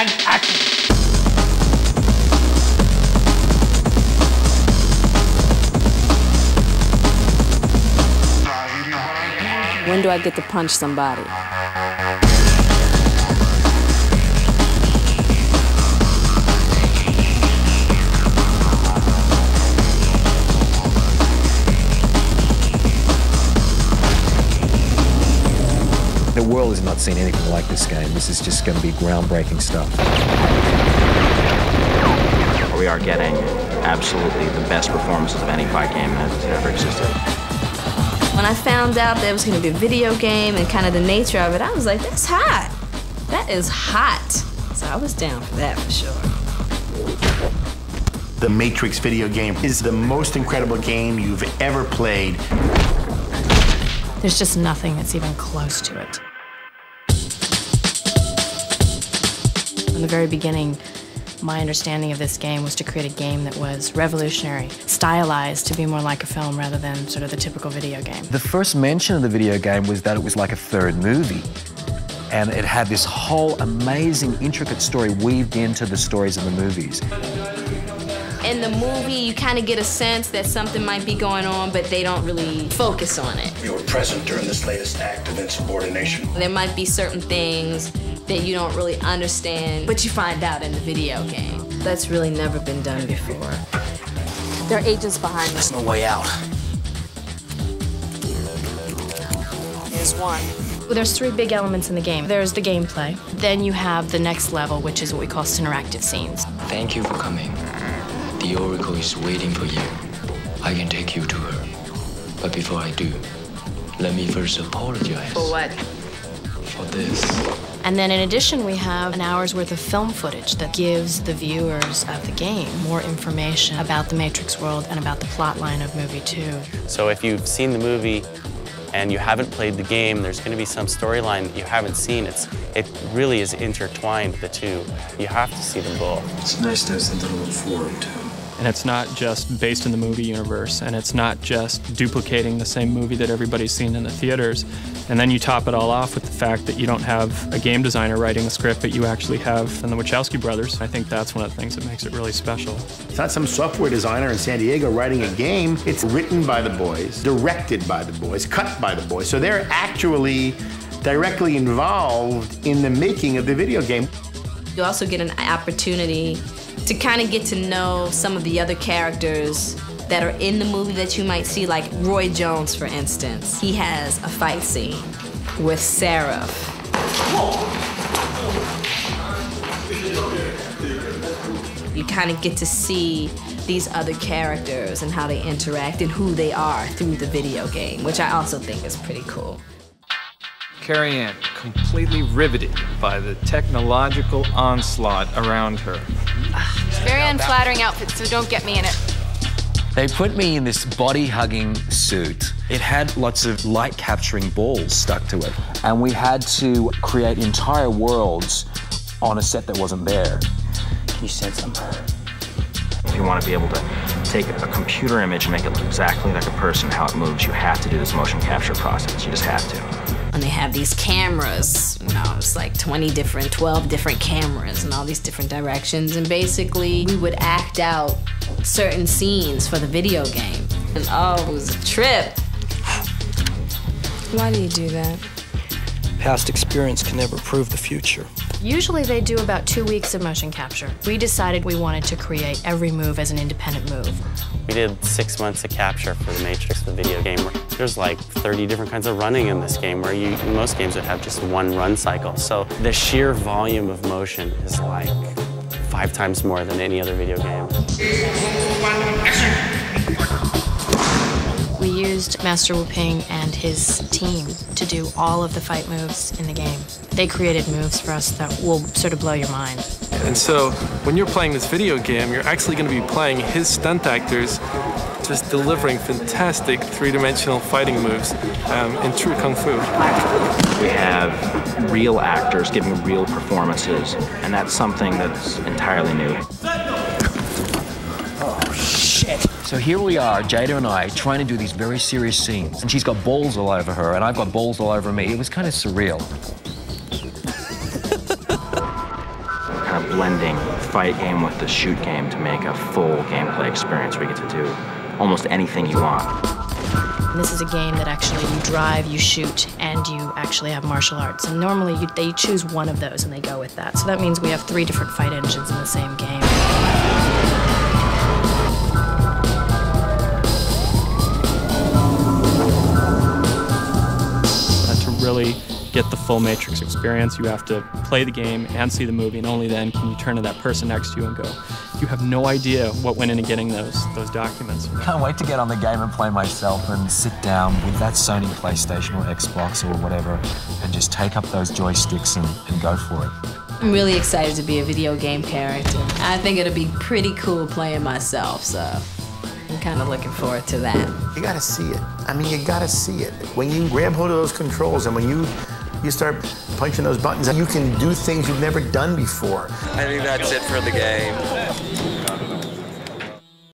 and action. When do I get to punch somebody? The world has not seen anything like this game. This is just going to be groundbreaking stuff. We are getting absolutely the best performances of any fight game that's ever existed. When I found out there was going to be a video game and kind of the nature of it, I was like, that's hot. That is hot. So I was down for that for sure. The Matrix video game is the most incredible game you've ever played. There's just nothing that's even close to it. From the very beginning, my understanding of this game was to create a game that was revolutionary, stylized to be more like a film rather than sort of the typical video game. The first mention of the video game was that it was like a third movie. And it had this whole amazing, intricate story weaved into the stories of the movies. In the movie, you kind of get a sense that something might be going on, but they don't really focus on it. You were present during this latest act of insubordination. There might be certain things that you don't really understand, but you find out in the video game. That's really never been done before. There are agents behind me. There's no way out. There's one. Well, there's three big elements in the game. There's the gameplay. Then you have the next level, which is what we call interactive scenes. Thank you for coming. The Oracle is waiting for you. I can take you to her. But before I do, let me first apologize. For what? For this. And then in addition, we have an hour's worth of film footage that gives the viewers of the game more information about the Matrix world and about the plot line of movie 2. So if you've seen the movie and you haven't played the game, there's going to be some storyline that you haven't seen. It really is intertwined, the two. You have to see them both. It's nice to have something to look forward to. And it's not just based in the movie universe, and it's not just duplicating the same movie that everybody's seen in the theaters. And then you top it all off with the fact that you don't have a game designer writing the script, but you actually have in the Wachowski brothers. I think that's one of the things that makes it really special. It's not some software designer in San Diego writing a game. It's written by the boys, directed by the boys, cut by the boys. So they're actually directly involved in the making of the video game. You also get an opportunity to kind of get to know some of the other characters that are in the movie that you might see, like Roy Jones, for instance. He has a fight scene with Seraph. You kind of get to see these other characters and how they interact and who they are through the video game, which I also think is pretty cool. Carrie Ann, completely riveted by the technological onslaught around her. Very unflattering outfit, so don't get me in it. They put me in this body-hugging suit. It had lots of light-capturing balls stuck to it. And we had to create entire worlds on a set that wasn't there. Can you sense them? If you want to be able to take a computer image and make it look exactly like a person, how it moves, you have to do this motion capture process. You just have to. And they have these cameras, you know, it's like 12 different cameras in all these different directions. And basically, we would act out certain scenes for the video game. And oh, it was a trip. Why do you do that? Past experience can never prove the future. Usually they do about 2 weeks of motion capture. We decided we wanted to create every move as an independent move. We did 6 months of capture for the Matrix, the video game. There's like 30 different kinds of running in this game, where in most games would have just one run cycle. So the sheer volume of motion is like 5 times more than any other video game. We used Master Wu Ping and his team to do all of the fight moves in the game. They created moves for us that will sort of blow your mind. And so when you're playing this video game, you're actually going to be playing his stunt actors just delivering fantastic three-dimensional fighting moves in true Kung Fu. We have real actors giving real performances, and that's something that's entirely new. Oh, shit. So here we are, Jada and I, trying to do these very serious scenes. And she's got balls all over her, and I've got balls all over me. It was kind of surreal. kind of blending fight game with the shoot game to make a full gameplay experience where you get to do almost anything you want. This is a game that actually you drive, you shoot, and you actually have martial arts. And normally they choose one of those and they go with that. So that means we have 3 different fight engines in the same game. To really get the full Matrix experience, you have to play the game and see the movie, and only then can you turn to that person next to you and go, you have no idea what went into getting those documents. Can't wait to get on the game and play myself and sit down with that Sony PlayStation or Xbox or whatever and just take up those joysticks and go for it. I'm really excited to be a video game character. I think it'll be pretty cool playing myself, so I'm kind of looking forward to that. You gotta see it. I mean, you gotta see it. When you grab hold of those controls and when you start punching those buttons, you can do things you've never done before. I think that's it for the game.